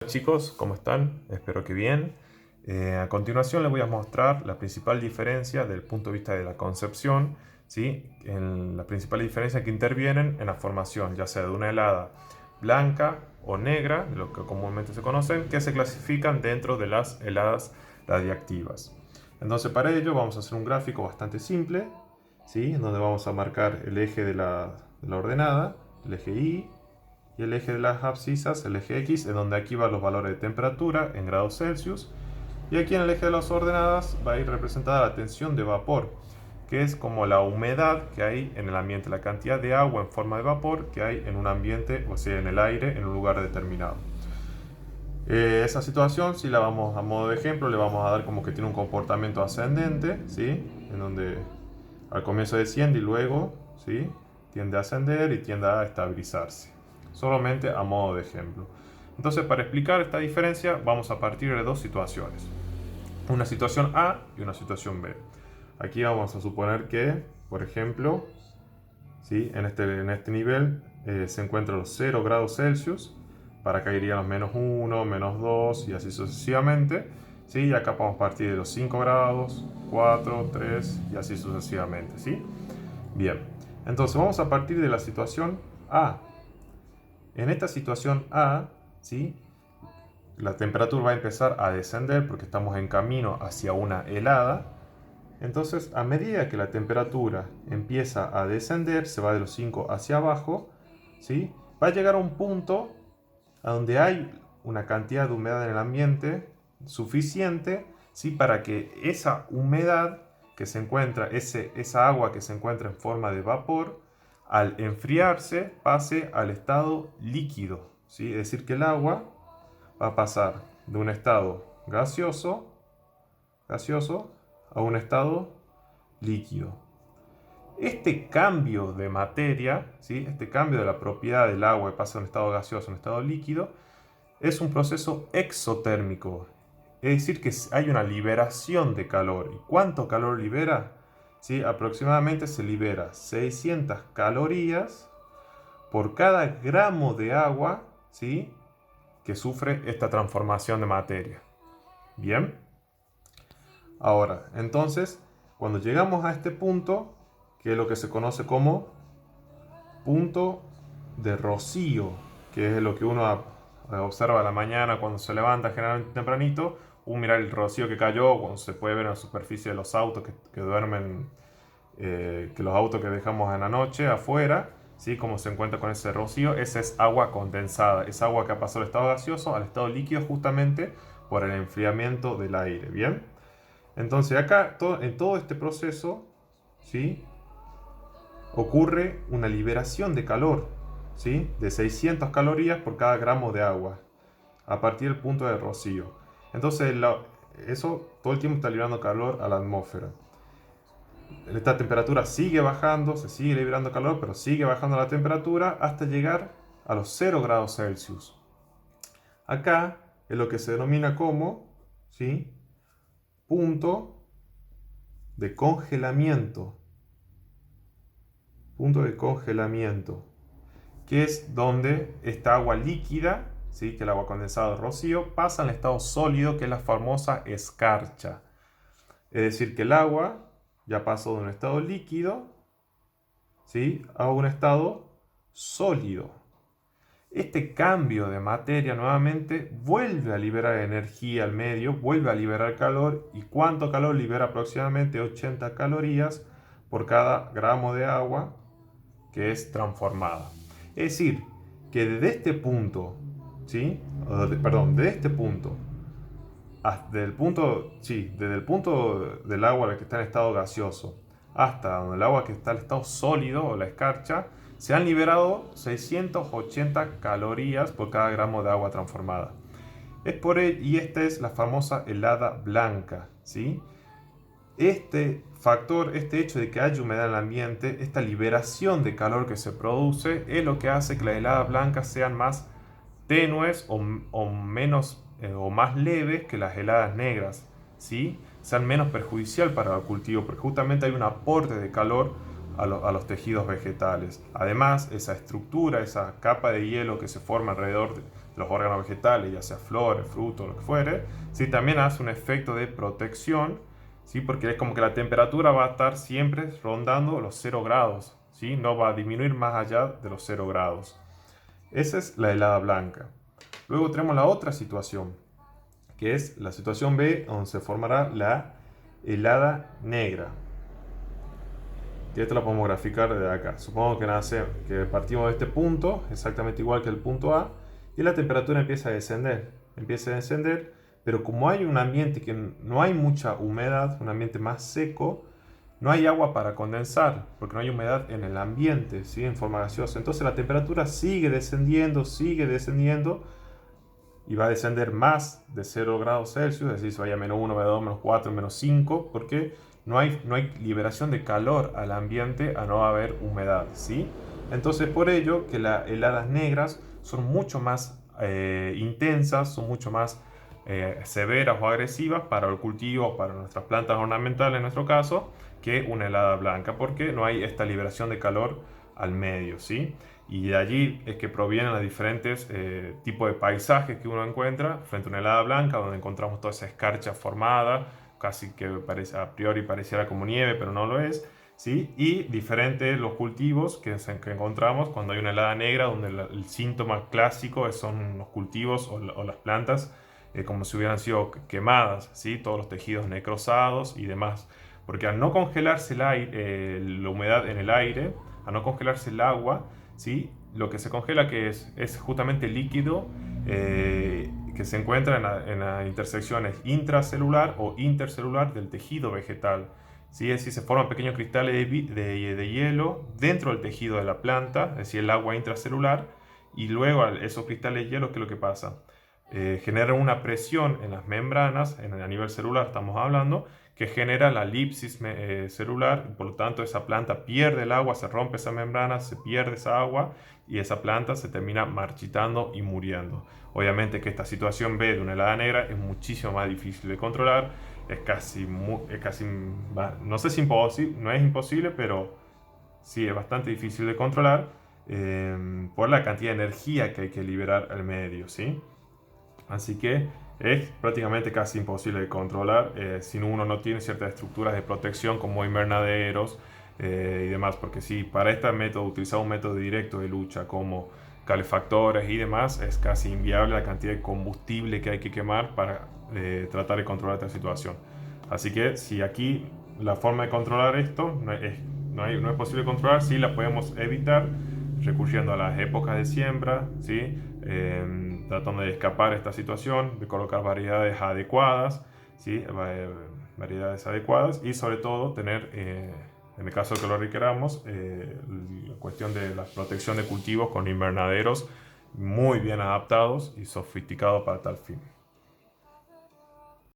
Hola chicos, ¿cómo están? Espero que bien. A continuación les voy a mostrar la principal diferencia del punto de vista de la concepción, ¿sí? La principal diferencia que intervienen en la formación, ya sea de una helada blanca o negra, de lo que comúnmente se conocen, que se clasifican dentro de las heladas radiactivas. Entonces para ello vamos a hacer un gráfico bastante simple, ¿sí? En donde vamos a marcar el eje de la ordenada, el eje Y, y el eje de las abscisas, el eje X, en donde aquí van los valores de temperatura en grados Celsius. Y aquí en el eje de las ordenadas va a ir representada la tensión de vapor, que es como la humedad que hay en el ambiente, la cantidad de agua en forma de vapor que hay en un ambiente, o sea, en el aire, en un lugar determinado. Esa situación, si la vamos a modo de ejemplo, le vamos a dar como que tiene un comportamiento ascendente, ¿sí? En donde al comienzo desciende y luego, ¿sí? Tiende a ascender y tiende a estabilizarse. Solamente a modo de ejemplo. Entonces, para explicar esta diferencia, vamos a partir de dos situaciones. Una situación A y una situación B. Aquí vamos a suponer que, por ejemplo, ¿sí? En este nivel se encuentran los 0 grados Celsius. Para acá irían los menos 1, menos 2 y así sucesivamente. ¿Sí? Y acá podemos partir de los 5 grados, 4, 3 y así sucesivamente. ¿Sí? Bien, entonces vamos a partir de la situación A. En esta situación A, ¿sí? La temperatura va a empezar a descender porque estamos en camino hacia una helada. Entonces, a medida que la temperatura empieza a descender, se va de los 5 hacia abajo, ¿sí? Va a llegar a un punto a donde hay una cantidad de humedad en el ambiente suficiente, ¿sí? Para que esa humedad que se encuentra, esa agua que se encuentra en forma de vapor, al enfriarse pase al estado líquido, ¿sí? Es decir, que el agua va a pasar de un estado gaseoso a un estado líquido. Este cambio de materia, ¿sí? Este cambio de la propiedad del agua que pasa de un estado gaseoso a un estado líquido, es un proceso exotérmico. Es decir, que hay una liberación de calor. ¿Y cuánto calor libera? ¿Sí? Aproximadamente se libera 600 calorías por cada gramo de agua, ¿sí? Que sufre esta transformación de materia. Bien. Ahora, entonces, cuando llegamos a este punto, que es lo que se conoce como punto de rocío, que es lo que uno observa a la mañana cuando se levanta generalmente tempranito, mirar el rocío que cayó, cuando se puede ver en la superficie de los autos que duermen, que los autos que dejamos en la noche afuera, ¿sí? Como se encuentra con ese rocío, esa es agua condensada, es agua que ha pasado del estado gaseoso al estado líquido justamente por el enfriamiento del aire, ¿bien? Entonces acá, en todo este proceso, ¿sí? Ocurre una liberación de calor, ¿sí? De 600 calorías por cada gramo de agua, a partir del punto de rocío. Entonces, eso todo el tiempo está liberando calor a la atmósfera. Esta temperatura sigue bajando, se sigue liberando calor, pero sigue bajando la temperatura hasta llegar a los 0 grados Celsius. Acá es lo que se denomina como, ¿sí? Punto de congelamiento. Punto de congelamiento, que es donde esta agua líquida, ¿sí? Que el agua condensada de rocío, pasa al estado sólido, que es la famosa escarcha. Es decir, que el agua ya pasó de un estado líquido, ¿sí? A un estado sólido. Este cambio de materia nuevamente vuelve a liberar energía al medio, vuelve a liberar calor. ¿Y cuánto calor libera? Aproximadamente 80 calorías por cada gramo de agua que es transformada. Es decir, que desde este punto, ¿sí? Perdón, desde este punto, desde el punto del agua que está en estado gaseoso hasta donde el agua que está en estado sólido o la escarcha, se han liberado 680 calorías por cada gramo de agua transformada. Y esta es la famosa helada blanca, ¿sí? Este factor, este hecho de que haya humedad en el ambiente, esta liberación de calor que se produce, es lo que hace que las heladas blancas sean más tenues o menos o más leves que las heladas negras, ¿sí? Sean menos perjudicial para el cultivo, porque justamente hay un aporte de calor a los tejidos vegetales. Además, esa estructura, esa capa de hielo que se forma alrededor de los órganos vegetales, ya sea flores, frutos, lo que fuere, ¿sí? También hace un efecto de protección, ¿sí? Porque es como que la temperatura va a estar siempre rondando los 0 grados, ¿sí? No va a disminuir más allá de los 0 grados. Esa es la helada blanca. Luego tenemos la otra situación, que es la situación B, donde se formará la helada negra. Y esto lo podemos graficar desde acá. Supongo que partimos de este punto, exactamente igual que el punto A, y la temperatura empieza a descender, pero como hay un ambiente que no hay mucha humedad, un ambiente más seco, no hay agua para condensar, porque no hay humedad en el ambiente, ¿sí? En forma gaseosa. Entonces la temperatura sigue descendiendo, y va a descender más de 0 grados Celsius, es decir, se vaya a -1, -2, -4, -5, porque no hay liberación de calor al ambiente a no haber humedad, ¿sí? Entonces, por ello que las heladas negras son mucho más intensas, son mucho más severas o agresivas para el cultivo, para nuestras plantas ornamentales en nuestro caso, que una helada blanca, porque no hay esta liberación de calor al medio, ¿sí? Y de allí es que provienen los diferentes tipos de paisajes que uno encuentra frente a una helada blanca, donde encontramos toda esa escarcha formada, casi que a priori pareciera como nieve, pero no lo es, ¿sí? Y diferentes los cultivos que encontramos cuando hay una helada negra, donde el síntoma clásico son los cultivos o las plantas como si hubieran sido quemadas, ¿sí? Todos los tejidos necrosados y demás. Porque al no congelarse la humedad en el aire, al no congelarse el agua, ¿sí? Lo que se congela es justamente líquido que se encuentra en las intersecciones intracelular o intercelular del tejido vegetal. ¿Sí? Es decir, se forman pequeños cristales de hielo dentro del tejido de la planta, es decir, el agua intracelular, y luego esos cristales de hielo, ¿qué es lo que pasa? Generan una presión en las membranas, a nivel celular estamos hablando, que genera la elipsis celular, por lo tanto esa planta pierde el agua, se rompe esa membrana, se pierde esa agua y esa planta se termina marchitando y muriendo. Obviamente que esta situación B de una helada negra es muchísimo más difícil de controlar, no sé si imposible, no es imposible, pero sí es bastante difícil de controlar por la cantidad de energía que hay que liberar al medio, ¿sí? Así que es prácticamente casi imposible de controlar si uno no tiene ciertas estructuras de protección como invernaderos y demás, porque si para este método utilizar un método directo de lucha como calefactores y demás, es casi inviable la cantidad de combustible que hay que quemar para tratar de controlar esta situación. Así que si aquí la forma de controlar esto no es posible controlar, sí la podemos evitar recurriendo a las épocas de siembra, ¿sí? Tratando de escapar esta situación, de colocar variedades adecuadas, ¿sí? Variedades adecuadas y sobre todo tener, en el caso de que lo requeramos, la cuestión de la protección de cultivos con invernaderos muy bien adaptados y sofisticados para tal fin.